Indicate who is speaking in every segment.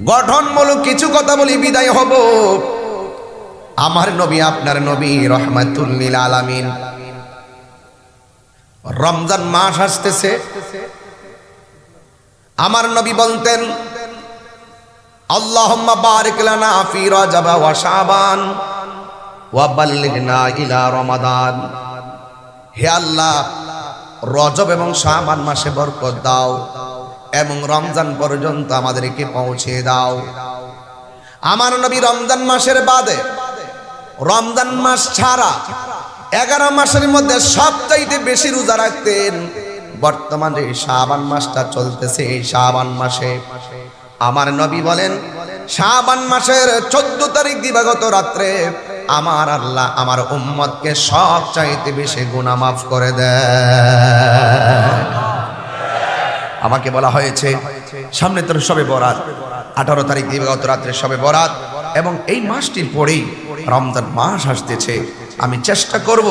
Speaker 1: গঠনমূলক কিছু কথা বলি বিদায় হব। আমার নবী আপনার নবী রহমাতুল লিল আলামিন, রমজান মাস আসতেছে। আমার নবী বলতেন, আল্লাহুম্মা বারিক লানা ফি রজব ওয়া শাবান ওয়া বাল্লিগনা ইলা রমাদান। হে আল্লাহ, রজব এবং শাবান মাসে বরকত দাও এবং রমজান পর্যন্ত আমাদেরকে পৌঁছে দাও। আমার নবী রমজান মাসের বাদে, রমজান মাস ছাড়া 11 মাসের মধ্যে সবচাইতে বেশি রোজা রাখতেন। বর্তমানে শাবান মাসটা চলতেছে, এই শাবান মাসে আমার নবী বলেন, শাবান মাসের 14 তারিখ দিবাগত রাত্রে আমার আল্লাহ আমার উম্মতকে সবচাইতে বেশি গুনাহ মাফ করে দেয়। আমাকে বলা হয়েছে সামনে তোর শবে বরাত, 18 তারিখ দিবাগত রাত্রে শবে বরাত, এবং এই মাসটির পরেই রমজান মাস আসতেছে। আমি চেষ্টা করব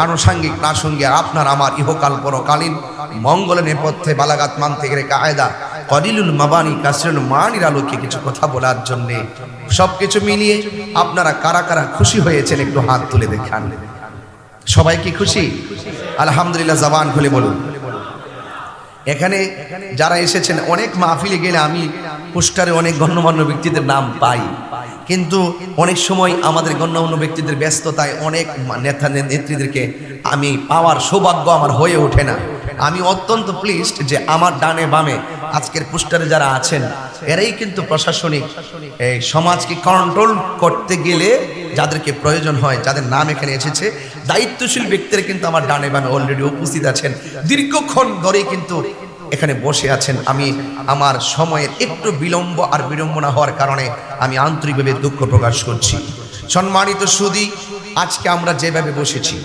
Speaker 1: আনুষঙ্গিক প্রাসঙ্গিক আপনার আমার ইহকাল পরকালীন মঙ্গল নেপথ্যে বালাগাত মান থেকে কায়দা কলিলুল মাবানি কাসরুল মানির আলোকে কিছু কথা বলার জন্য। সবকিছু মিলিয়ে আপনারা কারা কারা খুশি হয়েছেন একটু হাত তুলে দেখান। সবাই কি খুশি? আলহামদুলিল্লাহ, জবান খুলে বলুন। এখানে যারা এসেছেন, অনেক মাহফিলে গেলে আমি পোস্টারে অনেক গণ্যমান্য ব্যক্তিদের নাম পাই, কিন্তু অনেক সময় আমাদের গণ্যমান্য ব্যক্তিদের ব্যস্ততায় অনেক নেতা নেত্রীদেরকে আমি পাওয়ার সৌভাগ্য আমার হয়ে ওঠে না। আমি অত্যন্ত প্লিজড যে আমার ডানে বামে আজকের পোস্টারে যারা আছেন, এরাই কিন্তু প্রশাসনিক এই সমাজকে কন্ট্রোল করতে গেলে যাদেরকে প্রয়োজন হয়, যাদের নাম এখানে এসেছে, দায়িত্বশীল ব্যক্তিরা কিন্তু আমার ডানে বামে অলরেডি উপস্থিত আছেন, দীর্ঘক্ষণ ধরে কিন্তু এখানে বসে আছেন। আমি আমার সময়ের একটু বিলম্ব আর বিড়ম্বনা হওয়ার কারণে আমি আন্তরিকভাবে দুঃখ প্রকাশ করছি। সম্মানিত সুধী, আজকে আমরা যেভাবে বসেছি,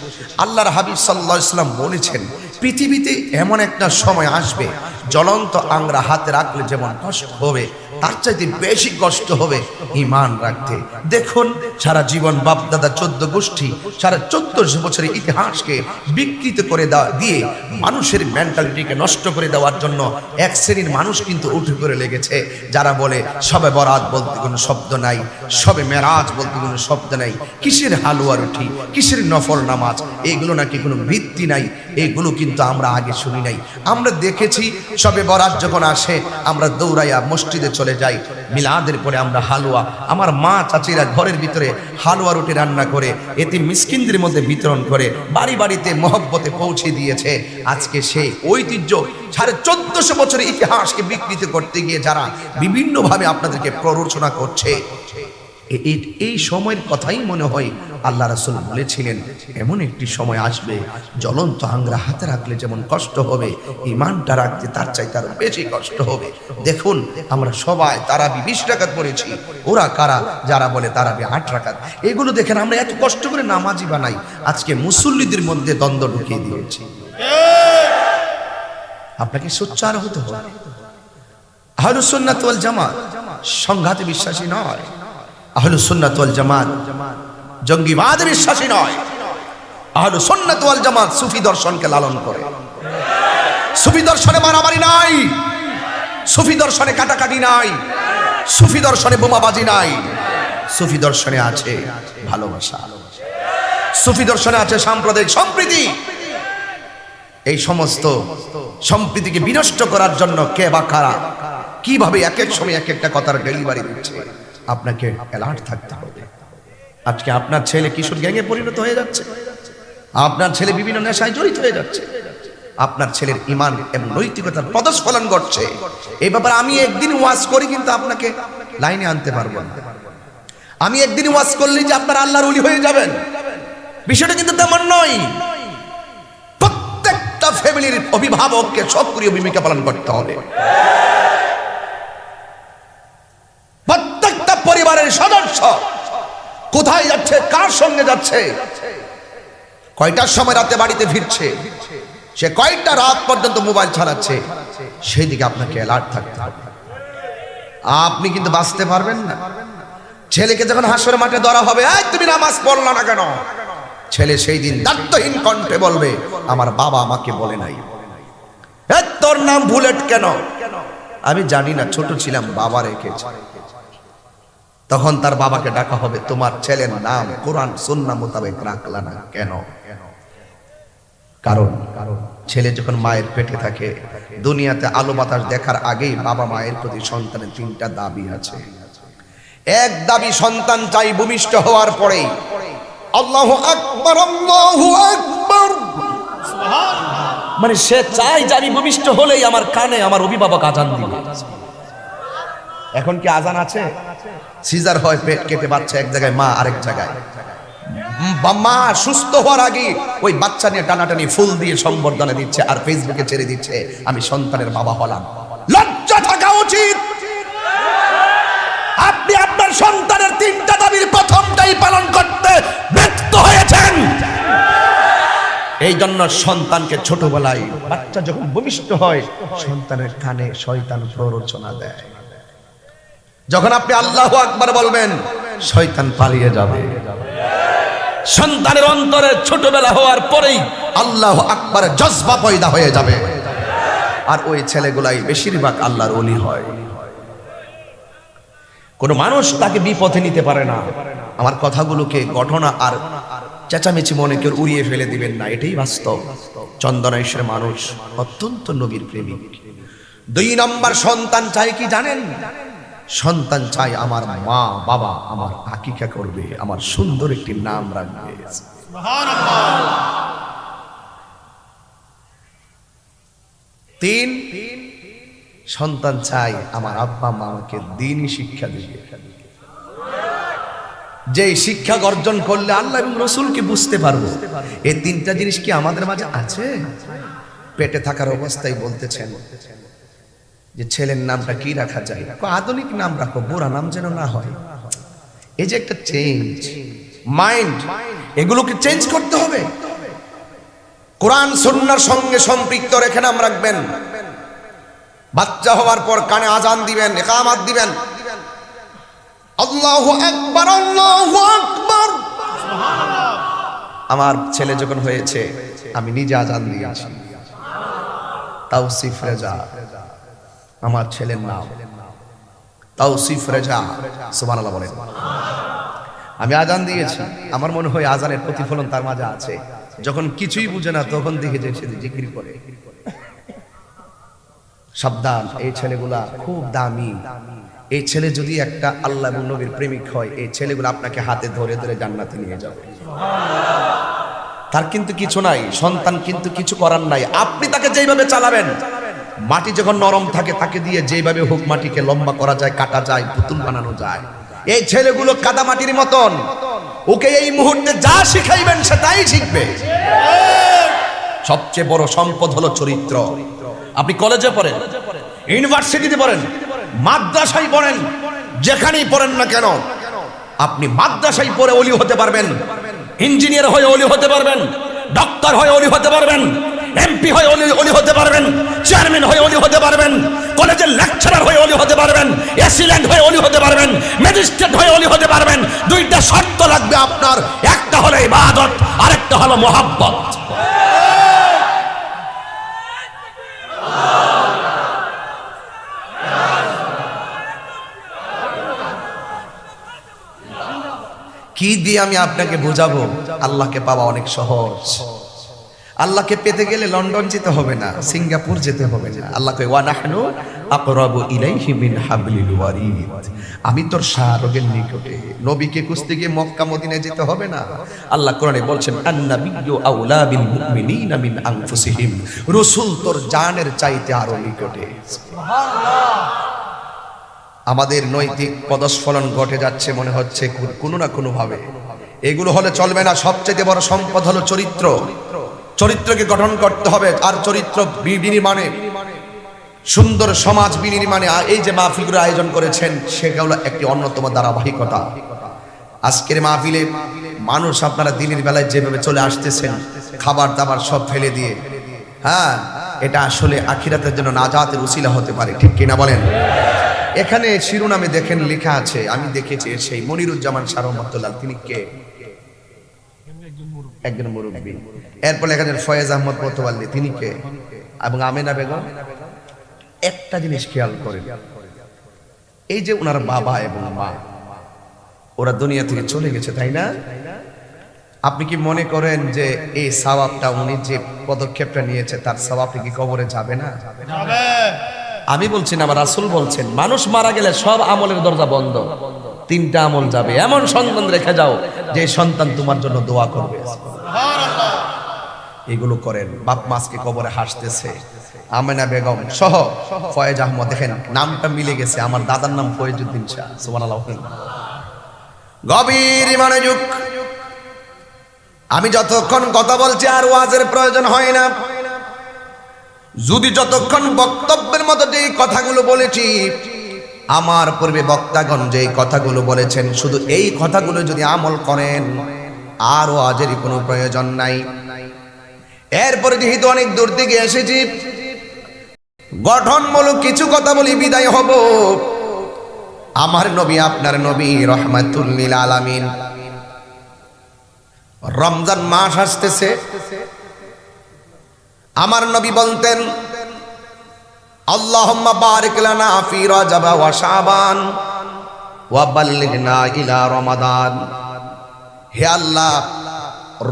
Speaker 1: আল্লাহর হাবিব সাল্লাল্লাহু আলাইহি ওয়াসাল্লাম বলেছেন, পৃথিবীতে এমন একটা সময় আসবে, জ্বলন্ত আংরা হাতে রাখলে যেমন কষ্ট হবে, তার চাইতে বেশি কষ্ট হবে ঈমান রাখতে। দেখুন, সারা জীবন বাপদাদা 14 গোষ্ঠী, সারা 1400 বছরের ইতিহাসকে বিকৃত করে দিয়ে মানুষের মেন্টালিটিকে নষ্ট করে দেওয়ার জন্য এক শ্রেণীর মানুষ কিন্তু উঠে করে লেগেছে, যারা বলে শবে বরাত বলতে কোনো শব্দ নাই, শবে মেরাজ বলতে কোনো শব্দ নাই, কিসের হালুয়া রুটি, কিসের নফল নামাজ, এগুলো নাকি কোনো ভিত্তি নাই। এগুলো কিন্তু আমরা আগে শুনি নাই। আমরা দেখেছি শবে বরাত যখন আসে আমরা দৌড়াইয়া মসজিদে চলে যাই, মিলাদের পরে আমরা হালুয়া, আমার মা চাচিরা ঘরের ভিতরে হালুয়া রুটি রান্না করে এতে মিসকিনদের মধ্যে বিতরণ করে বাড়ি বাড়িতে মহব্বতে পৌঁছে দিয়েছে। আজকে সেই ঐতিহ্য 1450 বছরের ইতিহাসকে বিকৃত করতে গিয়ে যারা বিভিন্নভাবে আপনাদেরকে প্ররোচনা করছে, এই সময়ের কথাই মনে হয় আল্লাহ রাসূল বলেছিলেন, এমন একটি সময় আসবে, জ্বলন্ত আংরা হাতে রাখলে যেমন কষ্ট হবে, ঈমানটা রাখতে তার চাইতে আরো বেশি কষ্ট হবে। দেখুন, আমরা সবাই তারাবি 20 রাকাত পড়েছি, ওরা কারা যারা বলে তারাবি 8 রাকাত। এগুলো দেখেন আমরা এত কষ্ট করে নামাজি বানাই, আজকে মুসল্লিদের মধ্যে দ্বন্দ্ব ঢুকিয়ে দিয়েছি। আপনাকে সোচ্চার হতে হবে। আহলুস সুন্নাত ওয়াল জামাত সংঘাতে বিশ্বাসী নয়, আহলুস সুন্নাত ওয়াল জামাত জঙ্গিবাদে বিশ্বাসী নয়, আহলুস সুন্নাত ওয়াল জামাত সুফি দর্শনকে লালন করে। সুফি দর্শনে মারামারি নাই, সুফি দর্শনে কাটাকাটি নাই, সুফি দর্শনে বোমাবাজি নাই, সুফি দর্শনে আছে ভালোবাসা, সুফি দর্শনে আছে সাম্প্রদায়িক সম্প্রীতি। এই সমস্ত সম্প্রীতিকে বিনষ্ট করার জন্য কে বা কারা কিভাবে এক এক সময় এক একটা কথার ডেলিভারি দিচ্ছে, আপনাকে অ্যালার্ট থাকতে হবে। আজকে আপনার ছেলে কিশোর গ্যাংয়ে পরিণত হয়ে যাচ্ছে, আপনার ছেলে বিভিন্ন নেশায় জড়িত হয়ে যাচ্ছে, আপনার ছেলের ঈমান এবং নৈতিকতার পদস্খলন ঘটছে। এই ব্যাপারে আমি একদিন ওয়াজ করি কিন্তু আপনাকে লাইনে আনতে পারবো না। আমি একদিন ওয়াজ করলেই যে আপনার আল্লাহর ওলি হয়ে যাবেন, বিষয়টা কিন্তু তেমন নয়। প্রত্যেকটা ফ্যামিলির অভিভাবককে সক্রিয় ভূমিকা পালন করতে হবে। প্রত্যেকটা পরিবারের সদস্য কোথায় যাচ্ছে, কার সঙ্গে যাচ্ছে, কয়টার সময় রাতে বাড়িতে ফিরছে, সে কয়টা রাত পর্যন্ত মোবাইল চালাচ্ছে, সেই দিকে আপনাকে অ্যালার্ট থাকতে হবে। আপনি কিন্তু বাঁচতে পারবেন না। ছেলেকে যখন হাসরের মাঠে ধরা হবে, এই তুমি নামাজ পড়লা না কেন, ছেলে সেই দিন দায়িত্বহীন কণ্ঠে বলবে, আমার বাবা আমাকে বলে নাই। তোর নাম বুলেট কেন, আমি জানি না, ছোট ছিলাম, বাবা রেখেছে। তখন তার বাবাকে ডাকা হবে, তোমার ছেলের নাম কোরআন সুন্নাহ মোতাবেক রাখলা না কেন? কারণ ছেলে যখন মায়ের পেটে থাকে, দুনিয়াতে আলো বাতাস দেখার আগেই বাবা মায়ের প্রতি সন্তানের 3টা দাবি আছে। এক দাবি, সন্তান চাই ভূমিষ্ঠ হওয়ার পরেই আল্লাহু আকবার, আল্লাহু আকবার, মানে সে চায় যে আমি ভূমিষ্ঠ হলেই আমার কানে আমার অভিভাবক আজান দিবে। এখন কি আজান আছে? সিজার হয়, পেট কেটে বাচ্চা এক জায়গায়, মা আরেক জায়গায়। মা সুস্থ হওয়ার আগে ওই বাচ্চা নিয়ে টানাটানি ফুল দিয়ে সম্বর্ধনা দিচ্ছে আর ফেসবুকে ছেড়ে দিচ্ছে, আমি সন্তানের বাবা হলাম। লজ্জা থাকা উচিত। আপনি আপনার সন্তানের 3টা দাবির প্রথমটাই পালন করতে ব্যর্থ হয়েছেন। এই জন্য সন্তানকে ছোটবেলায়, বাচ্চা যখন ভূমিষ্ঠ হয়, সন্তানের কানে শয়তান প্ররোচনা দেয়। যখন আপনি আল্লাহু আকবার বলবেন, শয়তান পালিয়ে যাবে। সন্তানের অন্তরে ছোটবেলা হওয়ার পরেই আল্লাহু আকবার জজবা পয়দা হয়ে যাবে, আর ওই ছেলেগুলাই বেশিরভাগ আল্লাহর ওলি হয়। কোন মানুষ তাকে বিপথে নিতে পারে না। আমার কথাগুলোকে ঘটনা আর চেঁচামেচি মনে কেউ উড়িয়ে ফেলে দিবেন না, এটাই বাস্তব। চন্দনাইশের মানুষ অত্যন্ত নবীর প্রেমিক। 2 নম্বর সন্তান চাই কি জানেন? সন্তান চাই আমার মা বাবা আমার আকিকা করবে, আমার সুন্দর একটি নাম রাখবে। সুবহানাল্লাহ। 3, সন্তান চাই আমার আব্বা মা আমাকে দ্বীনি শিক্ষা দিবে, যে শিক্ষা অর্জন করলে আল্লাহ এবং রাসূলকে বুঝতে পারবো। এই 3টা জিনিস কি আমাদের মাঝে আছে? পেটে থাকার অবস্থায় বলতেছেন যে ছেলের নামটা কি রাখা যায়? আধুনিক নাম রাখো, বুড়া নাম যেন না হয়। এই যে একটা চেঞ্জ মাইন্ড, এগুলোকে চেঞ্জ করতে হবে। কোরআন সুন্নাহর সঙ্গে সম্পৃক্ত রেখে নাম রাখবেন। বাচ্চা হওয়ার পর কানে আজান দিবেন, ইকামত দিবেন, আল্লাহু আকবার, আল্লাহু আকবার। আমার ছেলে যখন হয়েছে আমি নিজে আজান দিয়েছি, তাওসিফ রেজা আমার ছেলের নাম, তাওসিফ রেজা। সুবহানাল্লাহ বলেন। আমি আজান দিয়েছি, আমার মনে হয় আজানের প্রতিফলন তার মাঝে আছে। যখন কিছুই বুঝে না তখন দেখে যে সে জিকির করে। সাবধান, এই ছেলেগুলা খুব দামি। এই ছেলে যদি একটা আল্লাহ এবং নবীর প্রেমিক হয়, এই ছেলেগুলো আপনাকে হাতে ধরে ধরে জান্নাতে নিয়ে যাবে। তার কিন্তু কিছু নাই, সন্তান কিন্তু কিছু করার নাই। আপনি তাকে যেইভাবে চালাবেন, মাটি যখন নরম থাকে তাকে দিয়ে যেভাবে হোক মাটিকে লম্বা করা যায়, কাটা যায়, পুতুল বানানো যায়। এই ছেলেগুলো কাদা মাটির মতন, ওকে এই মুহূর্তে যা শিখাইবেন সে তাই শিখবে। সবচেয়ে বড় সম্পদ হলো চরিত্র। আপনি কলেজে পড়েন, ইউনিভার্সিটিতে পড়েন, মাদ্রাসায় পড়েন, যেখানেই পড়েন না কেন, আপনি মাদ্রাসায় পড়ে ওলি হতে পারবেন, ইঞ্জিনিয়ার হয়ে ওলি হতে পারবেন, ডক্টর হয়ে ওলি হতে পারবেন, এমপি হয়ে ওলি হতে পারবেন, চেয়ারম্যান হয়ে ওলি হতে পারবেন, কলেজের লেকচারার হয়ে ওলি হতে পারবেন, অ্যাসিস্ট্যান্ট হয়ে ওলি হতে পারবেন, ম্যাজিস্ট্রেট হয়ে ওলি হতে পারবেন। 2টা শর্ত লাগবে আপনার, একটা হলো ইবাদত, আরেকটা হলো মোহাব্বত। কি দিয়ে আমি আপনাকে বোঝাবো? আল্লাহকে পাওয়া অনেক সহজ। আল্লাহকে পেতে গেলে লন্ডন যেতে হবে না, সিঙ্গাপুর যেতে হবে না। আল্লাহ কয় ওয়া নাহনু আকরাবু ইলাইহি মিন হাবলিল ওয়ারিদ, আমি তোর শাহরগের নিকটে। নবীকে খুঁজতে গিয়ে মক্কা মদিনায় যেতে হবে না। আল্লাহ কোরআনে বলছেন আন-নাবিয়্যু আউলা বিল মুমিনিনা মিন আনফুসিহিম, রাসূল তোর জানের চাইতে আরো নিকটে। সুবহানাল্লাহ। আমাদের নৈতিক পদস্খলন ঘটে যাচ্ছে মনে হচ্ছে কোনো না কোনো ভাবে। এগুলো হলে চলবে না। সবচেয়ে বড় সম্পদ হলো চরিত্র। চরিত্রকে গঠন করতে হবে। আর চরিত্র বিনির্মাণে, সুন্দর সমাজ বিনির্মাণে এই যে মাহফিলগুলো আয়োজন করেছেন, সেগুলো একটি অন্যতম ধারাবাহিকতা। আজকের মাহফিলে মানুষ আপনারা দিনের বেলায় যেভাবে চলে আসতেছেন, খাবার দাবার সব ফেলে দিয়ে, হ্যাঁ, এটা আসলে আখিরাতের জন্য নাজাতের উসিলা হতে পারে, ঠিক কিনা বলেন? এখানে শিরোনামে দেখেন লেখা আছে, আমি দেখেছি, সেই মনিরুজ্জামান শাহ রহমাতুল্লাহ, তিনি কে? একজন মুরব্বী। এরপর লেখা আছে ফয়েজ আহমদ মোতওয়াল্লি, তিনি কে? এবং আমেনা বেগম, একটা জিনিস খেয়াল করেন, এই যে ওনার বাবা এবং মা ওরা দুনিয়া থেকে চলে গেছে, তাই না? আপনি কি মনে করেন যে এই সওয়াবটা উনি যে পদক্ষেপটা নিয়েছে তার সওয়াবটা কি কবরে যাবে না? আমি বলছি না, আমার রাসূল বলছেন মানুষ মারা গেলে সব আমলের দরজা বন্ধ, তিনটা আমল যাবে। এমন সন্তান রেখে যাও যে সন্তান তোমার জন্য দোয়া করবে। এগুলো করেন। বাপ মাসকে কবরে হাসতেছে, আমেনা বেগম সহ ফয়েজ আহমদ, দেখেন নামটা মিলে গেছে, আমার দাদার নাম ফয়েজউদ্দিন শাহ। সুবহানাল্লাহ। গভীর মনোযোগ। আমি যতক্ষণ কথা বলছি আর ওয়াজের প্রয়োজন হয় না। যদি যতক্ষণ বক্তব্যের মতো যেই কথাগুলো বলেছি, আমার পূর্বে বক্তাগণ যেই কথাগুলো বলেছেন, শুধু এই কথাগুলো যদি আমল করেন আর ওয়াজেরই কোনো প্রয়োজন নাই। এরপরে যেহেতু অনেক দূর থেকে এসেছি, গঠনমূলক কিছু কথা বলি বিদায় হব। আমার নবী, আপনার নবী রাহমাতুল লিল আলামিন, রমজান মাস আসতেছে। আমার নবী বলতেন, আল্লাহুম্মা বারিক লানা ফি রাজাব ওয়া শাবান ওয়া বাল্লিগনা ইলা রমাদান। হে আল্লাহ,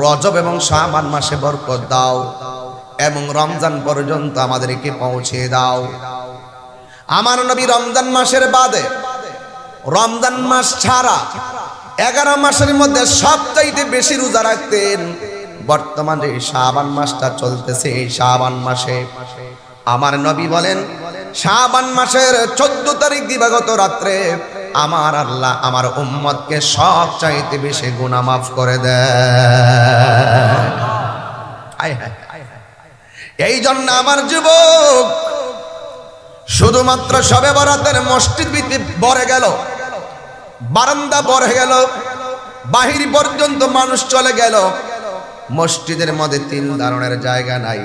Speaker 1: রজব এবং শাবান মাসে বরকত দাও এবং রমজান পর্যন্ত আমাদেরকে পৌঁছে দাও। আমার নবী রমজান মাসের বাদে, রমজান মাস ছাড়া 11 মাসের মধ্যে সবচাইতে বেশি রোজা রাখতেন। বর্তমানে শাবান মাসটা চলতেছে, এই শাবান মাসে আমার নবী বলেন, শাবান মাসের 14 তারিখ দিবাগত রাত্রে আমার আল্লাহ আমার উম্মতকে সবচাইতে বেশি গুনাহ মাফ করে দেয়। এই জন্য আমার যুবক, শুধুমাত্র শবে বরাতের মসজিদ ভরে গেল, বারান্দা ভরে গেল, বাহির পর্যন্ত মানুষ চলে গেল, মসজিদের মধ্যে 3 দাঁড়ানোর জায়গা নাই।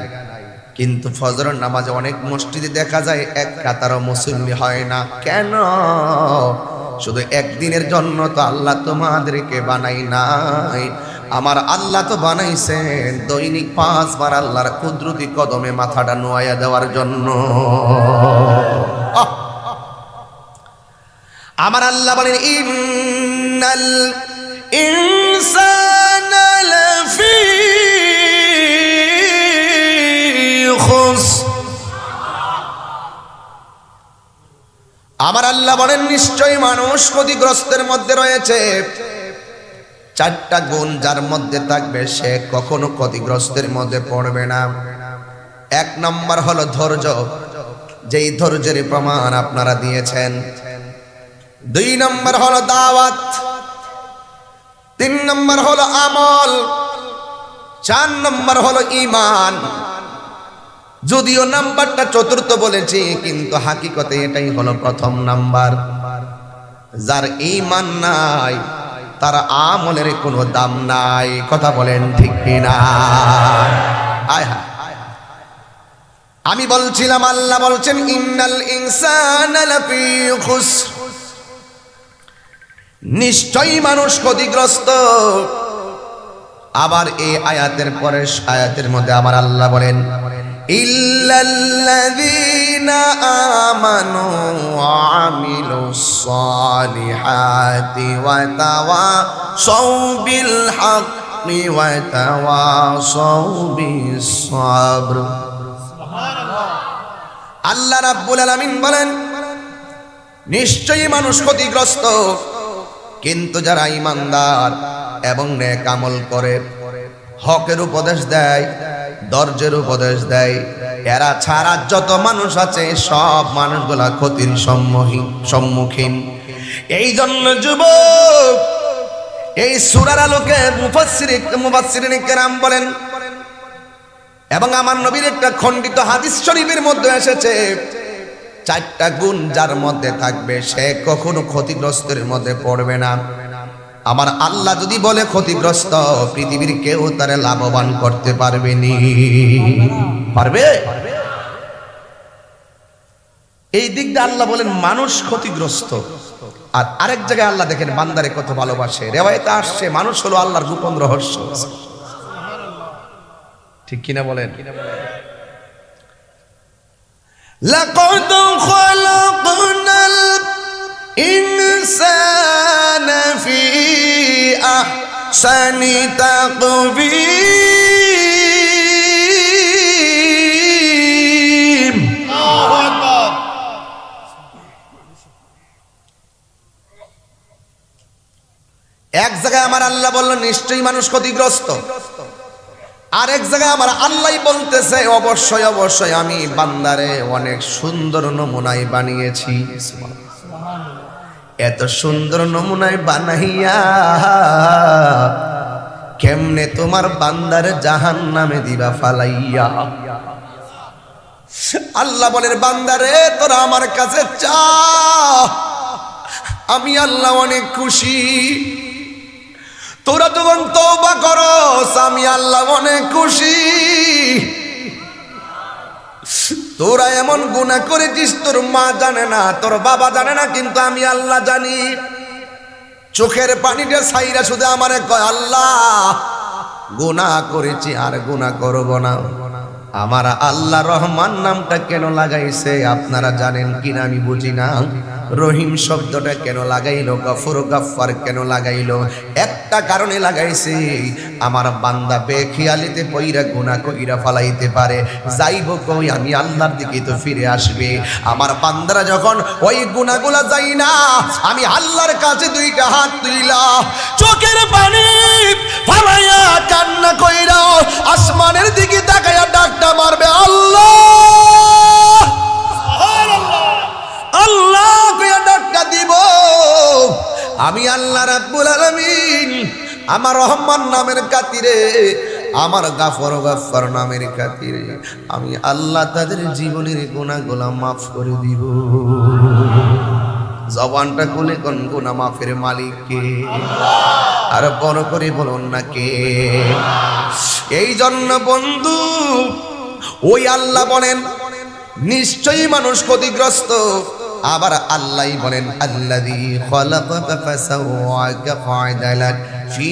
Speaker 1: কিন্তু ফজরের নামাজে অনেক মসজিদে দেখা যায় এক কাতারও মুসল্লি হয় না। কেন? শুধু একদিনের জন্য তো আল্লাহ তোমাদেরকে বানাই নাই, আমার আল্লাহ তো বানাইছেন দৈনিক 5 বার আল্লাহর কুদরতি কদমে মাথাটা নোয়াইয়া দেওয়ার জন্য। আমার আল্লাহ বলেন, ইন্নাল ইনসানা লাফি খুসর। আমার আল্লাহ বলেন, নিশ্চয়ই মানুষ ক্ষতিগ্রস্তের মধ্যে রয়েছে। 4টা গুণ যার মধ্যে থাকবে সে কখনো ক্ষতিগ্রস্তের মধ্যে পড়বে না। 1 নম্বর হলো ধৈর্য, যেই ধৈর্যের প্রমাণ আপনারা দিয়েছেন। 2 নম্বর হলো দাওয়াত। 3 নম্বর হলো আমল। 4 নম্বর হলো ঈমান। যদিও নাম্বারটা চতুর্থ বলেছি, কিন্তু হাকিকতে এটাই হলো প্রথম নাম্বার। যার ঈমান নাই তার আমলের কোনো দাম নাই। কথা বলেন ঠিক কিনা? আয় হায়, আমি বলছিলাম, আল্লাহ বলছেন, ইন্নাল ইনসানা লাফি খুসর, নিশ্চয়ই মানুষ ক্ষতিগ্রস্ত। আবার এই আয়াতের পরে আয়াতের মধ্যে আমার আল্লাহ বলেন, ইল্লাল্লাযীনা আমানু ওয়া আমিলুস সালিহাতি ওয়া তাওয়াসাউ বিল হাক্কি ওয়া তাওয়াসাউ বিস সাবর। সুবহানাল্লাহ। আল্লাহ রাব্বুল আলামিন বলেন, নিশ্চয়ই মানুষ ক্ষতিগ্রস্ত, কিন্তু যারা ঈমানদার এবং নেক আমল করে, হকের উপদেশ দেয়, ধৈর্যের উপদেশ দেয়, এরা ছাড়া যত মানুষ আছে সব মানুষগুলা ক্ষতির সম্মুখীন। এই জন্য যুবক, এই সূরার আলোকে মুফাসসিরিন কেরাম বলেন, এবং আমার নবীর একটা খণ্ডিত হাদিস শরীফের মধ্যে এসেছে, 4টা গুণ যার মধ্যে থাকবে সে কখনো ক্ষতিগ্রস্তের মধ্যে পড়বে না। আমার আল্লাহ যদি বলে ক্ষতিগ্রস্ত, পৃথিবীর কেউ তারে লাভবান করতে পারবে নি। পারবে? এই দিক দিয়ে আল্লাহ বলেন মানুষ ক্ষতিগ্রস্ত। আর আরেক জায়গায় আল্লাহ দেখেন বান্দারে কত ভালোবাসে। রিওয়ায়েতে আসছে, মানুষ হলো আল্লাহর গোপন রহস্য। ঠিক কিনা বলেন? লাকাদ খালাকনাল ইনসানা ফি আহসানি তাকবীর। এক জায়গায় আমার আল্লাহ বলল নিশ্চয়ই মানুষ ক্ষতিগ্রস্ত, আর এক জায়গায় আমার আল্লাহ বলতেছে অবশ্যই অবশ্যই আমি বান্দারে অনেক সুন্দর নমুনায় বানিয়েছি। এত সুন্দর নমুনায় বানাইয়া কেমনে তোমার বান্দারে জাহান্নামে দিবা ফালাইয়া। আল্লাহ বলেন বান্দারে তোরা আমার কাছে চা, আমি আল্লাহ অনেক খুশি। তোরা যখন তওবা করস আমি আল্লাহ অনেক খুশি। তোরা এমন গুনাহ করেছিস তোর মা জানে না, তোর বাবা জানে না, কিন্তু আমি আল্লাহ জানি। চোখের পানিটা ছাইরা শুধু আমারে কয় আল্লাহ গুনাহ করেছি আর গুনাহ করব না। আমার আল্লাহ রহমান নামটা কেন লাগাইছে আপনারা জানেন কিনা আমি বুঝি না। রহিম শব্দটা কেন লাগাইলো, গফুর গফফার কেন লাগাইলো? একটা কারণে লাগাইছে, আমার বান্দা বেখিয়ালিতে পইরা গুনাহ কইরা ফালাইতে পারে, যাইব কই আমি আল্লাহর দিকে তো ফিরে আসবে। আমার বান্দারা যখন ওই গুনাহগুলা যাই না, আমি আল্লাহর কাছে দুইটা হাত তুইলা চোখের পানি ফালাইয়া কান্না কইরা আসমানের দিকে তাকায়া ডাকটা মারবে আল্লাহ আল্লাহ কইয়া ডাকটা দিব। আমি আল্লাহ রাব্বুল আলামিন আমার রহমান নামের খাতিরে, আমার গাফর গফফার নামের খাতিরে আমি আল্লাহ তাদের জীবনের গুনাহগুলো মাফ করে দিব। জবানটা খুলে কোন গুনাহ মাফের মালিক কে? আর বড় করে বলুন না কে? এই জন্য বন্ধু ওই আল্লাহ বলেন নিশ্চয়ই মানুষ ক্ষতিগ্রস্ত। আবার আল্লাহ বলেন আল্লাযী খালাকাকা ফাসাওয়াকা ফাআদালাক ফি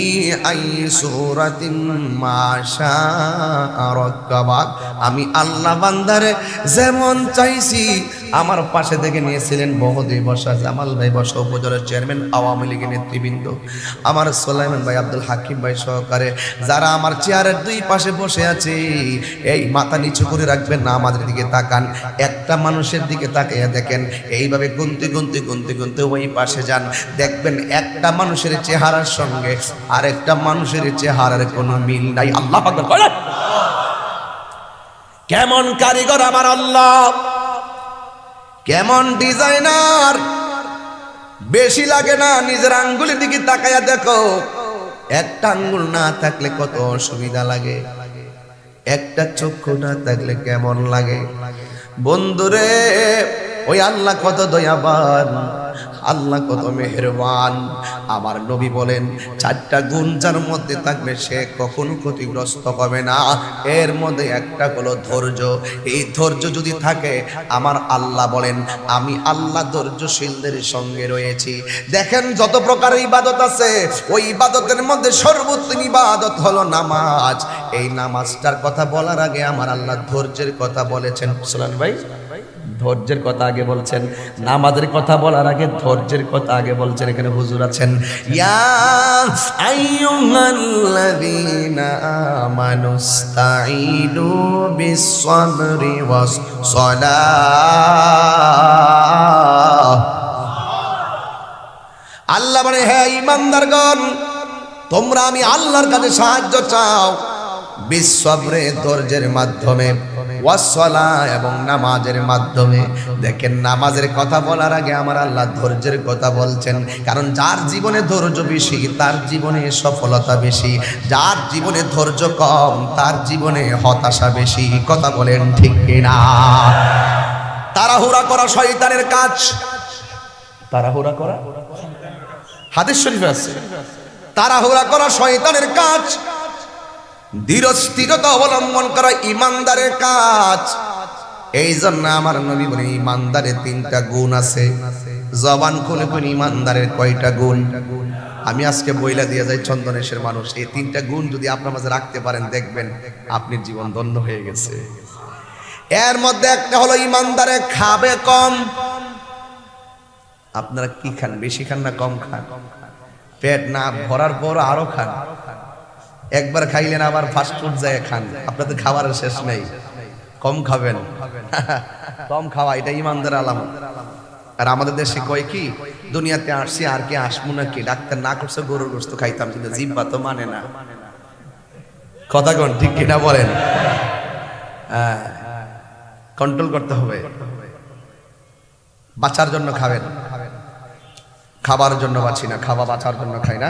Speaker 1: আই সূরাতিন মা শাআ রাক্কাবাক। আমি আল্লাহ বান্দারে যেমন চাইছি আমার পাশে থেকে নিয়েছিলেন বহুদে বসা জামাল ভাই বসা উপজেলার চেয়ারম্যান আওয়ামী লীগের নেতৃবৃন্দ, আমার সোলাইমান ভাই আব্দুল হাকিম ভাই সহকারে যারা আমার চেয়ারের দুই পাশে বসে আছে, এই মাথা নিচু করে রাখবেন না, আমাদের দিকে তাকান, একটা মানুষের দিকে তাকিয়ে দেখেন, এইভাবে গুনতে গুনতে গুনতে গুনতে ওই পাশে যান, দেখবেন একটা মানুষের চেহারার সঙ্গে আরেকটা মানুষের চেহারার কোনো মিল নাই। আল্লাহ আকবার বলেন। কেমন কারিগর আমার আল্লাহ, কেমন ডিজাইনার। বেশি লাগে না, নিজের আঙ্গুলের দিকে তাকায়া দেখো, একটা আঙ্গুল না থাকলে কত অসুবিধা লাগে, একটা চক্ষু না থাকলে কেমন লাগে। বন্ধুরে ওই আল্লাহ কত দয়াবান, আল্লাহ কত মেহেরবান। আমার নবী বলেন চারটা গুণ যার মধ্যে থাকবে সে কখনো ক্ষতিগ্রস্ত হবে না। এর মধ্যে একটা হলো ধৈর্য। এই ধৈর্য যদি থাকে, আমার আল্লাহ বলেন আমি আল্লাহ ধৈর্যশীলদের সঙ্গে রয়েছি। দেখেন যত প্রকার ইবাদত আছে, ওই ইবাদতের মধ্যে সর্বোত্তম ইবাদত হলো নামাজ। এই নামাজটার কথা বলার আগে আমার আল্লাহ ধৈর্যের কথা বলেছেন। সুলান ভাই ধৈর্যের কথা আগে বলছেন, নামাজের কথা বলার আগে ধৈর্যের কথা আগে বলছেন। এখানে হুজুর আছেন। ইয়া আইয়ুহাল্লাযীনা আমানুস্তাঈনু বিস-সাবরি ওয়াস-সালাহ। আল্লাহ বলে হে ঈমানদারগণ, তোমরা আমি আল্লাহর কাছে সাহায্য চাও বিস-সাবরে ধৈর্যের মাধ্যমে, ওয়াস-সালাহ এবং নামাজের মাধ্যমে। দেখেন নামাজের কথা বলার আগে আমার আল্লাহ ধৈর্যের কথা বলছেন, কারণ যার জীবনে ধৈর্য বেশি তার জীবনে সফলতা বেশি, যার জীবনে ধৈর্য কম তার জীবনে হতাশা বেশি। কথা বলেন ঠিক কিনা? তাড়াহুড়া করা শয়তানের কাজ। তাড়াহুড়া করা হাদিস শরীফে আছে, তাড়াহুড়া করা শয়তানের কাজ, ধীর স্থিরতা অবলম্বন করা ইমানদারের কাজ। এই জন্য আমার নবী বলেন ইমানদারের তিনটা গুণ আছে। জবান খুলে কোন ইমানদারের কয়টা গুণ? আমি আজকে বইলা দিয়ে যাই চন্দনেশের মানুষ, এই তিনটা গুণ যদি আপনার মাঝে রাখতে পারেন দেখবেন আপনার জীবন ধন্য হয়ে গেছে। এর মধ্যে একটা হলো ইমানদারে খাবে কম। আপনারা কি খান, বেশি খান না কম খান? পেট না ভরার পর আরো খান, একবার খাইলেন আবার ফাস্ট ফুড যায় খান, আপনাদের খাবারের শেষ নেই। কম খাবেন, কম খাওয়া এটা ইমানদার আলামত। আর আমাদের দেশে কয় কি, দুনিয়াতে আসছি আর কি আসবো নাকি, ডাক্তার না করছে গরুর গোশত খাইতাম, কিন্তু জিহ্বা তো মানে না। কথা কোন ঠিক কিনা বলেন? কন্ট্রোল করতে হবে। বাঁচার জন্য খাবেন, খাবার জন্য বাঁচি না, খাওয়া বাঁচার জন্য খাই না।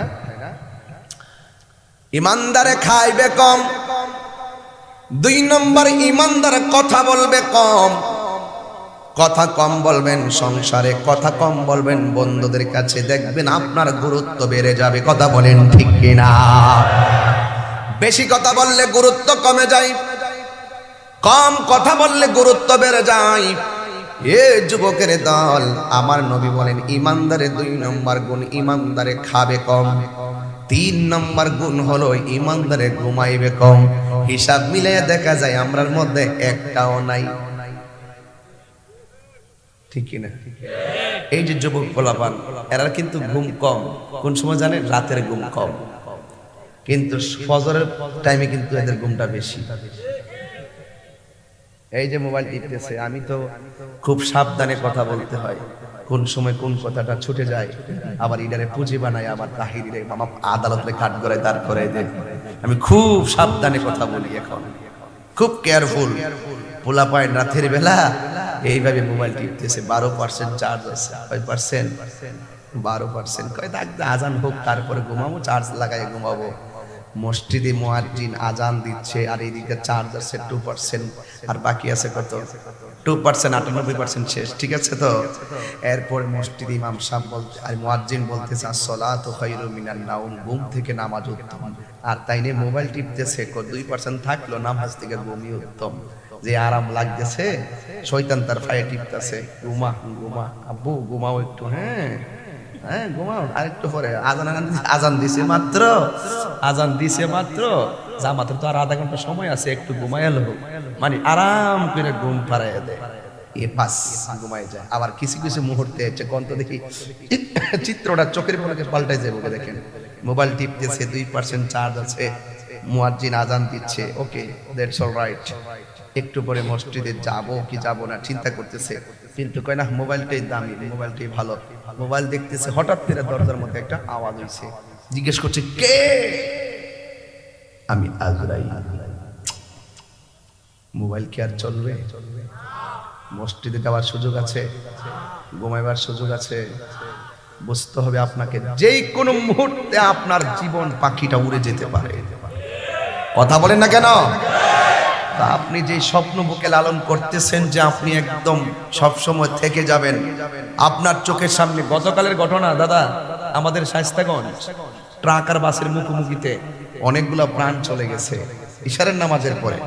Speaker 1: ইমানদারে খাইবে কম। 2 নম্বর, ইমানদার কথা বলবে কম। কথা কম বলবেন সংসারে, কথা কম বলবেন বন্ধুদের কাছে, দেখবেন আপনার গুরুত্ব বেড়ে যাবে। কথা বলেন ঠিক কিনা? বেশি কথা বললে গুরুত্ব কমে যায়, কম কথা বললে গুরুত্ব বেড়ে যায়। এ যুবকের দল, আমার নবী বলেন ইমানদারে 2 নম্বর গুণ, ইমানদারে খাবে কম। 3 নম্বর গুণ হলো ইমানদারে ঘুমাইবে কম। হিসাব মিলিয়ে দেখা যায় আমরার মধ্যে একটাও নাই, ঠিক কিনা? এই যে যুবক পোলাপান, এরা কিন্তু ঘুম কম। কোন সময় জানেন? রাতের ঘুম কম, কিন্তু ফজরের টাইমে কিন্তু এদের ঘুমটা বেশি। এই যে মোবাইল টিপতেছে, আমি তো খুব সাবধানে কথা বলতে হয়, কোন সময় কোন কথাটা ছুটে যায়, আবার ইডারে পুঁজি বানায়, আবার তাহিরে মামা আদালতে কাট করে দাঁড় করে দেয়। আমি খুব সাবধানে কথা বলি, এখন খুব কেয়ারফুল। পোলা পায় রাতের বেলা এইভাবে মোবাইল টিপতেছে, 12% চার্জ আছে। কয় পার্সেন্ট? 12%। কয় আজান হোক তারপরে ঘুমাবো, চার্জ লাগাই ঘুমাবো। মসজিদে মুয়াজ্জিন আজান দিচ্ছে, আর এইদিকে চার্জ আছে 2%, আর বাকি আছে কত? 2%, 98% শেষ। ঠিক আছে তো? এরপর মসজিদ ইমাম সাহেব বলতে, আর মুয়াজ্জিন বলতেছে আসসালাতু খায়রুম মিনান নাওম, ঘুম থেকে নামাজ উত্তম। আর তাই নিয়ে মোবাইল টিপতেছে, 2% থাকলো, নামাজ থেকে ঘুমই উত্তম। যে আরাম লাগতেছে, শয়তান তার ফায়ে টিপতেছে, ঘুমা ঘুমা আব্বু ঘুমাও একটু, হ্যাঁ হ্যাঁ ঘুমাও, আরেকটু পরে আজান দিছে মাত্র, আজান দিছে মাত্র, যা মাত্র তো আর আধা ঘন্টা সময় আছে, একটু ঘুমাইলো, মানে আরাম করে ঘুম পাড়াইয়া দেয়, এ পাস ঘুমাই যায়। আবার কিছু কিছু মুহূর্তে হচ্ছে কন্ত দেখি চিত্রটা চোখের পলকে পাল্টাই যাবে। দেখেন মোবাইল টিপতেছে, 2% চার্জ আছে, মুয়াজ্জিন আজান দিচ্ছে, ওকে দ্যাটস অল রাইট, একটু পরে মসজিদে যাবো কি যাবো না চিন্তা করতেছে, কিন্তু কয় না মোবাইলটাই দামি, মোবাইলটাই ভালো। মোবাইল দেখতেছে, হঠাৎ করে দরজার মধ্যে একটা আওয়াজ হইছে, জিজ্ঞেস করছে কে? আমি আজরাইল। মোবাইল কি আর চলবে? মসজিদে যাওয়ার সুযোগ আছে, ঘুমাইবার সুযোগ আছে। বুঝতে হবে আপনাকে, যেই কোনো মুহূর্তে আপনার জীবন পাখিটা উড়ে যেতে পারে। কথা বলেন না কেন? তা আপনি যে স্বপ্ন বুকে লালন করতেছেন যে আপনি একদম সব সময় থেকে যাবেন, আপনার চোখের সামনে গতকালের ঘটনা দাদা, আমাদের শায়েস্তাগঞ্জ ট্রাক আর বাসের মুখোমুখিতে অনেকগুলো প্রাণ চলে গেছে ইশারের নামাজের পরে,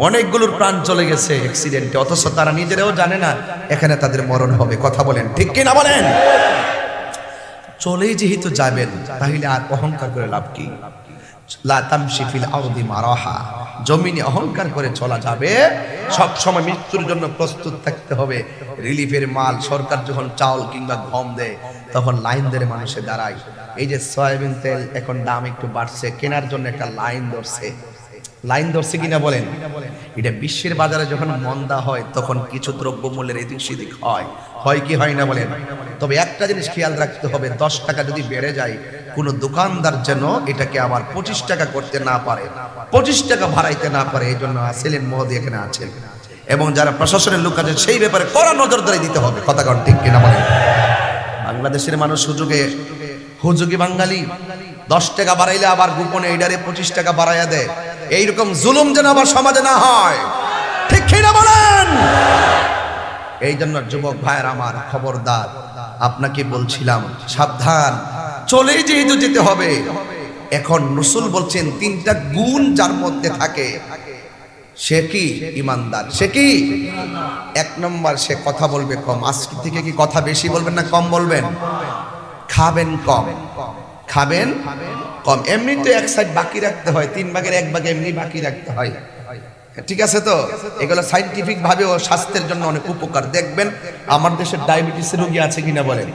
Speaker 1: অনেকগুলোর প্রাণ চলে গেছে অ্যাক্সিডেন্টে, অথচ তারা নিজেরাও জানে না এখানে তাদের মরণ হবে। কথা বলেন ঠিক কি না বলেন? চলেই যেহেতু যাবেন, তাহলে আর অহংকার করে লাভ কি? লা তামশি ফিল আরদি মারাহা, জমিনে অহংকার করে চলা যাবে? সব সময় মৃত্যুর জন্য প্রস্তুত থাকতে হবে। রিলিফের মাল সরকার যখন চাউল কিংবা গম দেয়, তখন লাইন ধরে মানুষে দাঁড়ায়। এই যে সয়াবিন তেল এখন দাম একটু বাড়ছে, কেনার জন্য একটা লাইন ধরছে। লাইন ধরছে কিনা বলেন? এটা বিশ্বের বাজারে যখন মন্দা হয়, তখন কিছু দ্রব্যমূল্যের এদিক সেদিক হয়, হয় কি হয় না বলেন? তবে একটা জিনিস খেয়াল রাখতে হবে, 10 টাকা যদি বেড়ে যায়, কোনো দোকানদার যেন এটাকে আবার 25 টাকা করতে না পারে, 25 টাকা বাড়াইতে না পারে। এই জন্য আসলেন মহোদয় এখানে আছেন, এবং যারা প্রশাসনের লোক আছে সেই ব্যাপারে কড়া নজরদারি দিতে হবে। কথা কন ঠিক কিনা বলেন? বাংলাদেশের মানুষ হুজুগি বাঙালি, 10 টাকা বাড়াইলে আবার গোপনে এইটারে 25 টাকা বাড়াইয়া দেয়। এইরকম জুলুম যেন আবার সমাজে না হয়, ঠিক কিনা বলেন? এই জন্য যুবক ভাইয়ের আমার, খবরদার, আপনাকে বলছিলাম সাবধান, চলেই যেহেতু যেতে হবে। এখন রাসূল বলছেন 3টা গুণ যার মধ্যে থাকে সে কি? ইমানদার। সে কি? 1 নম্বর, সে কথা বলবে কম। আজকে থেকে কি কথা বেশি বলবেন না কম বলবেন? খাবেন কম, খাবেন কম। এমনি তো 1 সাইড বাকি রাখতে হয়, 3 ভাগের 1 ভাগ এমনি বাকি রাখতে হয়। ঠিক আছে তো? এগুলো সাইন্টিফিক ভাবেও স্বাস্থ্যের জন্য অনেক উপকার। দেখবেন আমার দেশে ডায়াবেটিসের রোগী আছে কিনা বলেন,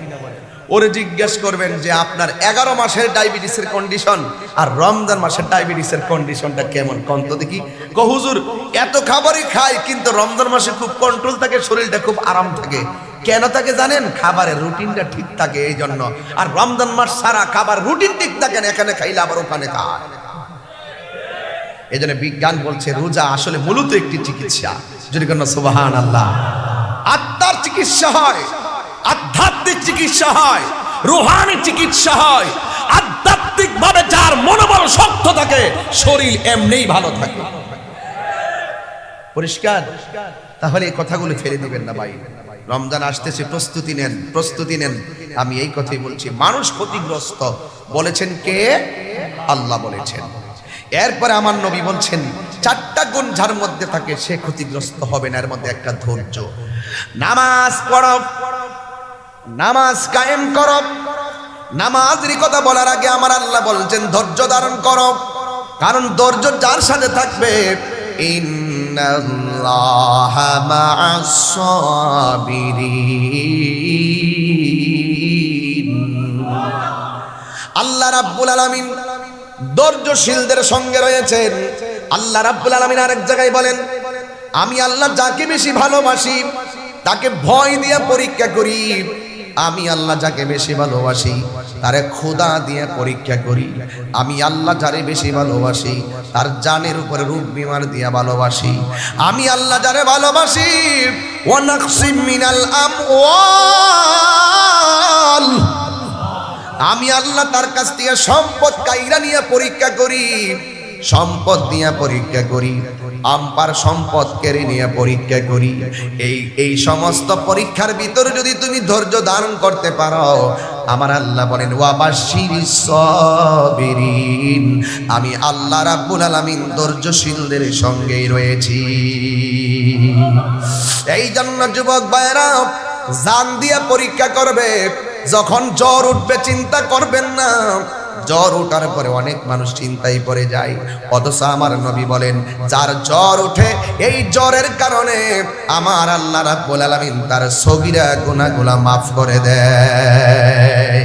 Speaker 1: ওরে জিজ্ঞেস করবেন যে আপনার 11 মাসের ডায়াবেটিসের কন্ডিশন আর রমজান মাসের ডায়াবেটিসের কন্ডিশনটা কেমন কোন তো দেখি। হুজুর এত খাবারই খাই কিন্তু রমজান মাসে খুব কন্ট্রোল থাকে, শরীরটা খুব আরাম থাকে। কেন থাকে জানেন? খাবারের রুটিনটা ঠিক থাকে এই জন্য। আর রমজান মাস সারা খাবার রুটিন ঠিক থাকে না, এখানে খাইলে আবার ওখানে খায়। এই জন্য বিজ্ঞান বলছে রোজা আসলে মূলত একটি চিকিৎসা। যদি কোনো সুবহানাল্লাহ। আত্মার চিকিৎসা হয়, আধ্যাত্মিক চিকিৎসা হয়, রূহানি চিকিৎসা হয়। আধ্যাত্মিক ভাবে যার মনোবল শক্ত থাকে শরীর এমনিই ভালো থাকে। পরিষ্কার? তাহলে এই কথাগুলো ফেলে দিবেন না ভাই। রমজান আসতেছে, প্রস্তুতি নেন, প্রস্তুতি নেন। আমি এই কথাই বলছি, মানুষ ক্ষতিগ্রস্ত বলেছেন কে? আল্লাহ বলেছেন। এরপরে আমার নবী বলছেন 4টা গুণ যার মধ্যে থাকে সে ক্ষতিগ্রস্ত হবে না। এর মধ্যে একটা ধৈর্য। নামাজ পড়ো, নামাজ কায়েম করো। নামাজের কথা বলার আগে আমার আল্লাহ বলছেন ধৈর্য ধারণ করো, কারণ ধৈর্য যার সাথে থাকবে ইন্নাল্লাহা মা'আস সাবিরিন। আল্লাহ রাব্বুল আলামিন ধৈর্যশীলদের সঙ্গে রয়েছেন। আল্লাহ রাব্বুল আলামিন আরেক জায়গায় বলেন, আমি আল্লাহ যাকে বেশি ভালোবাসি তাকে ভয় দিয়ে পরীক্ষা করি। আমি আল্লাহ যাকে বেশি ভালোবাসি তারে খোদা দিয়ে পরীক্ষা করি। আমি আল্লাহ যারে বেশি ভালোবাসি তার জানের উপরে রূপ বিমার দিয়ে ভালোবাসি। আমি আল্লাহ যারে ভালোবাসি ওয়া নাকসিম মিনাল আমওয়াল, আমি আল্লাহ তার কাছ থেকে সম্পদ কাইরা নিয়ে পরীক্ষা করি, সম্পদ দিয়ে পরীক্ষা করি, আম্পার সম্পদ কেড়ে নিয়ে পরীক্ষা করি। এই সমস্ত পরীক্ষার ভিতরে যদি তুমি ধৈর্য ধারণ করতে পারো, আমার আল্লাহ বলেন ওয়াবাশশিরিস সাবিরিন, আমি আল্লাহ রাব্বুল আলামিন ধৈর্যশীলদের সঙ্গেই রয়েছি। এই জন্য যুবক ভাইরা জান দিয়ে পরীক্ষা করবে। যখন জ্বর উঠবে চিন্তা করবেন না, জ্বর ওঠার পরে অনেক মানুষ চিন্তায় পড়ে যায়। অথচ আমার নবী বলেন যার জ্বর ওঠে এই জ্বরের কারণে আমার আল্লাহ রাব্বুল আলামিন তার সগীরা গুনাহগুলো মাফ করে দেয়।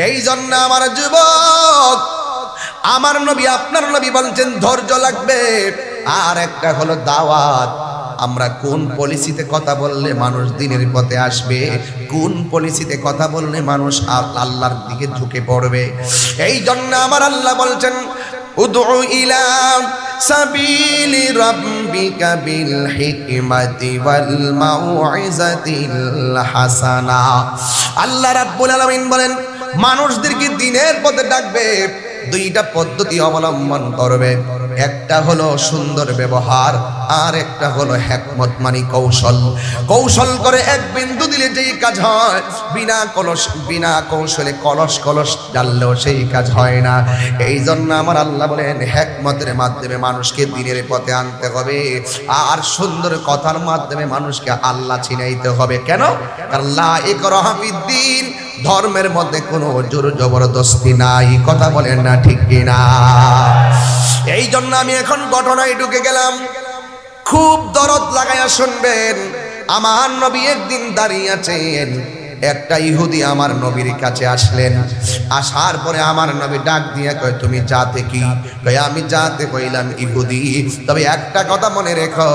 Speaker 1: এই জন্য আমার যুবক, আমার নবী আপনার নবী বলছেন ধৈর্য লাগবে। আর একটা হলো দাওয়াত। আমরা কোন পলিসিতে কথা বললে মানুষ দিনের পথে আসবে, কোন পলিসিতে কথা বললে মানুষ আল্লাহর দিকে ঝুঁকে পড়বে। এই জন্য আমার আল্লাহ বলছেন উদউ ইলা সাবিলি রাব্বিকা বিল হিকমাতি ওয়াল মাউইজাতিল হাসানা। আল্লাহ রাব্বুল আলামিন বলেন মানুষদেরকে দিনের পথে ডাকবে, 2টা পদ্ধতি অবলম্বন করবে। একটা হলো সুন্দর ব্যবহার, আর একটা হলো হিকমত মানে কৌশল। কৌশল করে এক বিন্দু দিলে যেই কাজ হয়, বিনা কৌশলে কলস কলস জ্বাললেও সেই কাজ হয় না। এই জন্য আমার আল্লাহ বলেন হিকমতের মাধ্যমে মানুষকে দিনের পথে আনতে হবে, আর সুন্দর কথার মাধ্যমে মানুষকে আল্লাহ চিনাইতে হবে। কেন? কারণ লা ইকরাহা ফিদ্দিন, ধর্মের মধ্যে কোনো জোর জবরদস্তি নাই। কথা বলেন না ঠিক কিনা? এই জন্য আমি এখন ঘটনায় ঢুকে গেলাম, খুব দরদ লাগাইয়া শুনবেন। আমার নবী একদিন দাঁড়িয়ে আছেন, একটা ইহুদি আমার নবীর কাছে আসলেন। আসার পরে আমার নবী ডাক দিয়ে কয় তুমি জাতে কি? কয় আমি জাতে কইলাম ইহুদি। তবে একটা কথা মনে রেখো,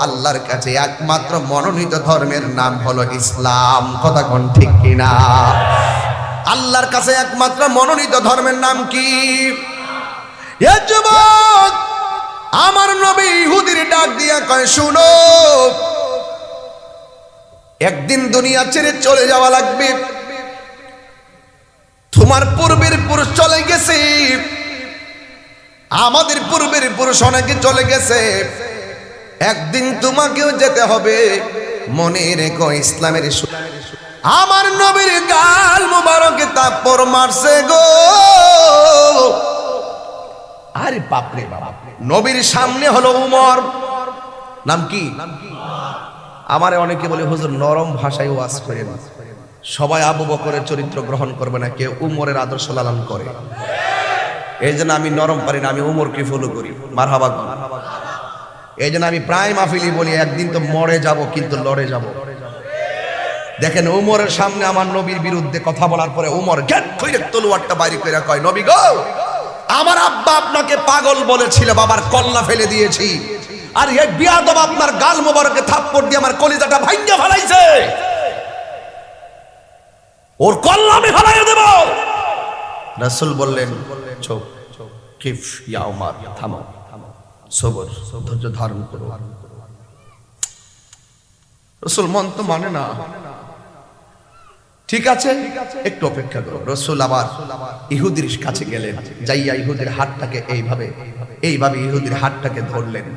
Speaker 1: আল্লাহর কাছে একমাত্র মনোনীত ধর্মের নাম হলো ইসলাম। কথা কোন ঠিক কিনা? আল্লাহর কাছে একমাত্র মনোনীত ধর্মের নাম কি? এ যুবক, আমার নবী ইহুদির ডাক দিয়া কয় শুনো, একদিন দুনিয়া ছেড়ে চলে যাওয়া লাগবে। তোমার পূর্বের পুরুষ চলে গেছে, আমাদের পূর্বের পুরুষ অনেকে চলে গেছে, একদিন তোমাকেও যেতে হবে। মনে রেখো ইসলামের। আমার নবীর গাল মুবারকে তাপড় মারছে গো। আরে বাপরে বাপ, নবীর সামনে হলো উমর। নাম কি? আমারে অনেকে বলে হুজুর নরম ভাষায় ওয়াজ করেন। সবাই আবু বকরের চরিত্র গ্রহণ করবে না, কেউ উমরের আদর্শ লালন করে। এই জন্য আমি নরম পারি না, আমি উমরকে ফলো করি। মারহাবা। এই জন্য আমি প্রায় মাহফিলি বলি একদিন তো মরে যাব কিন্তু লড়ে যাব। দেখেন উমরের সামনে আমার নবীর বিরুদ্ধে কথা বলার পরে উমর গেট কইরে তলোয়ারটা বাইরে কইরা কয়, নবী গো, আমার আব্বা আপনাকে পাগল বলেছিল, বাবার কল্লা ফেলে দিয়েছি, আর এই বিয়াদব আপনার গাল মোবারকে থাপ্পড় দিয়ে আমার কলিজাটা ভাঙা ফেলাইছে, ওর কল্লা আমি ফেলাইয়া দেব। রাসূল বললেন, চুপ, কিফ ইয়া উমর, থামো, সবর, ধৈর্য ধারণ করো। রাসূল মন তো মানে না, ঠিক আছে একটু অপেক্ষা করো। রাসূল আবার ইহুদির কাছে গেলেন, যাইয়া ইহুদির হাতটাকে এইভাবে ইহুদির হাতটাকে ধরলেন,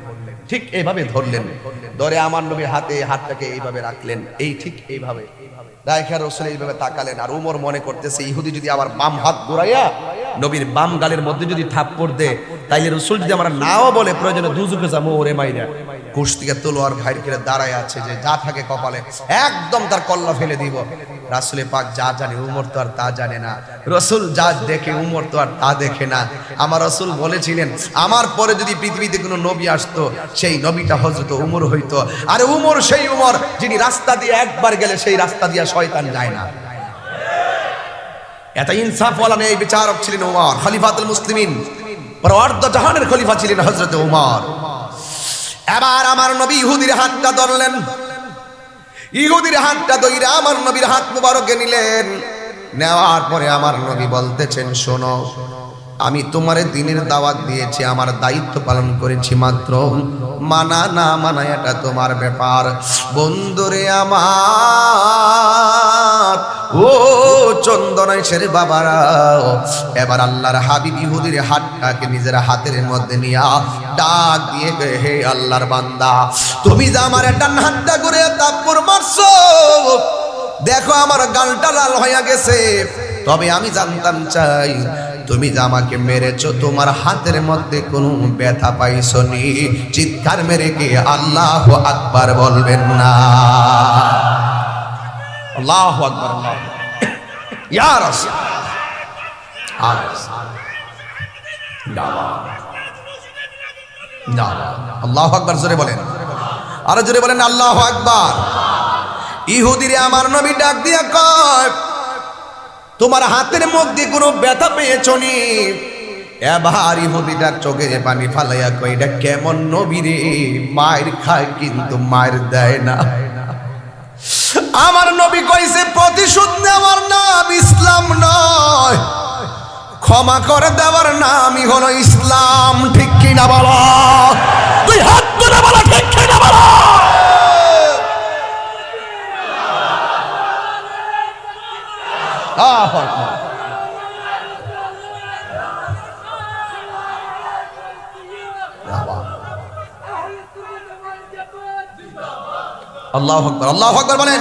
Speaker 1: ঠিক এইভাবে ধরলেন, ধরে আমার নবীর হাতে হাতটাকে এইভাবে রাখলেন, এই ঠিক এইভাবে রাইখা রাসূল এইভাবে তাকালেন। আর উমর মনে করতেছে ইহুদি যদি আবার বাম হাত ঘুরাইয়া নবীর বাম গালের মধ্যে যদি থাপ্পড় দেয়, তাইলে রাসূল যদি আমরা নাও বলে প্রয়োজনে দুজুকে যাবো ওরে মাইরা, কুশ থেকে তলোয়ার ভাইর করে দাঁড়ায় আছে যে যা থাকে কপালে একদম তার কল্লা ফেলে দিব। রাসূল পাক যা জানে উমর তো আর তা জানে না, রাসূল যা দেখে উমর তো আর তা দেখে না। আমার রাসূল বলেছিলেন, আমার পরে যদি পৃথিবীতে কোনো নবী আসতো সেই নবীটা হযরত উমর হইতো। আর উমর সেই উমর যিনি রাস্তা দিয়ে একবার গেলে সেই রাস্তা দিয়ে শয়তান যায় না। এত ইনসাফওয়ালা নেই বিচারক ছিলেন উমর, খলিফাতুল মুসলিমিন, পরওয়ার্দ জাহানের খলিফা ছিলেন হযরত উমর। এবার আমার নবী ইহুদির হাতটা ধরলেন, ইহুদির হাতটা ধইরা আমার নবীর হাত মুবারকে নিলেন। নেওয়ার পরে আমার নবী বলতেছেন, শোনো, আমি তোমারে দ্বীনের দাওয়াত দিয়েছি, আমার দায়িত্ব পালন করেছি মাত্র, মানা না মানা এটা তোমার ব্যাপার। বন্ধুরে আমার, ও চন্দনাইশের বাবারা, এবার আল্লাহর হাবিব ইহুদির হাতটাকে নিজের হাতের মধ্যে নিয়া ডাক দিয়ে গয়ে, হে আল্লাহর বান্দা, তুমি যে আমার একটা হাতটা করে তাপ্পর মারছো, দেখো আমার গালটা লাল হয়ে গেছে, তবে আমি জানতাম চাই তুমি যে আমাকে মেরেছো তোমার হাতের মধ্যে কোনো ব্যথা পাইছো নি? চিৎকার মেরে কি আল্লাহু আকবার বলবেন না? আল্লাহু আকবার, আল্লাহু ইয়া রাসূল, আল্লাহু আকবার জোরে বলেন, আরো জোরে বলেন আল্লাহু আকবার। ইহুদিরে আমার নবী ডাক দিয়া কয়, তোমার হাতের মধ্যে কোনো ব্যথা পেয়েছো নি? এবার ইহুদিটা চোখে পানি ফালাইয়া কয়, এটা কেমন নবী রে, মায়ের খায় কিন্তু মায়ের দেয় না। আমার নবী কইছে, প্রতিশোধ নেওয়ার নাম ইসলাম নয়, ক্ষমা করে দেওয়ার নামই হলো ইসলাম। ঠিক কিনা বলো? তুই হাত তুলে বলো, ঠিক কিনা বলো? আল্লাহু আকবার, আল্লাহু আকবার বলেন।